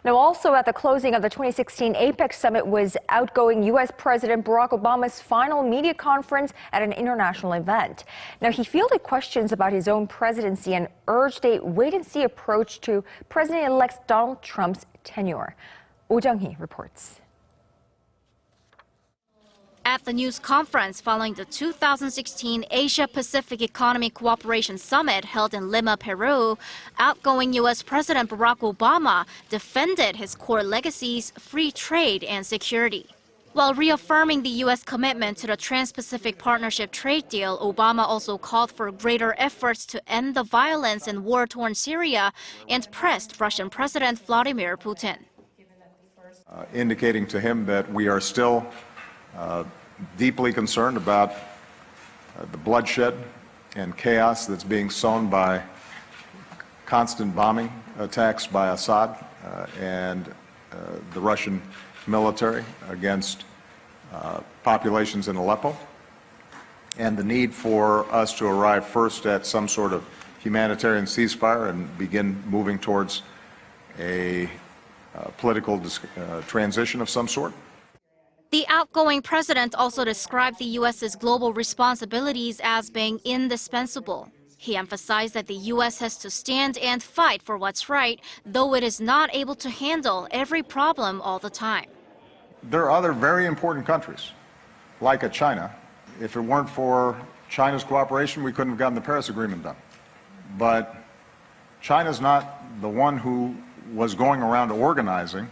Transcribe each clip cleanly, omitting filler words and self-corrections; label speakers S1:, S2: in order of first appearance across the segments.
S1: Now, also at the closing of the 2016 APEC summit was outgoing U.S. President Barack Obama's final media conference at an international event. Now, he fielded questions about his own presidency and urged a wait-and-see approach to President-elect Donald Trump's tenure. Jung-hee reports.
S2: At the news conference following the 2016 Asia-Pacific Economic Cooperation Summit held in Lima, Peru, outgoing U.S. President Barack Obama defended his core legacies, free trade and security. While reaffirming the U.S. commitment to the Trans-Pacific Partnership trade deal, Obama also called for greater efforts to end the violence in war-torn Syria and pressed Russian President Vladimir Putin.
S3: Indicating to him that we are still deeply concerned about the bloodshed and chaos that's being sown by constant bombing attacks by Assad and the Russian military against populations in Aleppo, and the need for us to arrive first at some sort of humanitarian ceasefire and begin moving towards a political transition of some sort.
S2: The outgoing president also described the U.S.'s global responsibilities as being indispensable. He emphasized that the U.S. has to stand and fight for what's right, though it is not able to handle every problem all the time.
S3: There are other very important countries, like China. If it weren't for China's cooperation, we couldn't have gotten the Paris Agreement done. But China's not the one who was going around organizing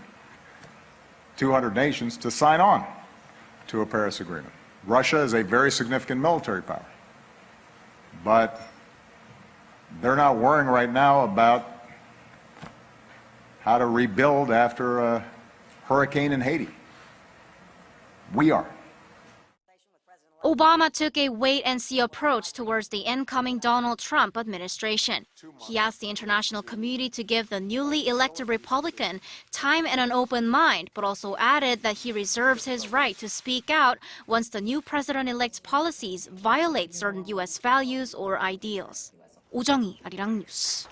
S3: 200 nations to sign on to a Paris Agreement. Russia is a very significant military power, but they're not worrying right now about how to rebuild after a hurricane in Haiti. We are.
S2: Obama took a wait-and-see approach towards the incoming Donald Trump administration. He asked the international community to give the newly elected Republican time and an open mind, but also added that he reserves his right to speak out once the new president-elect's policies violate certain U.S. values or ideals. Jung-hee, Arirang News.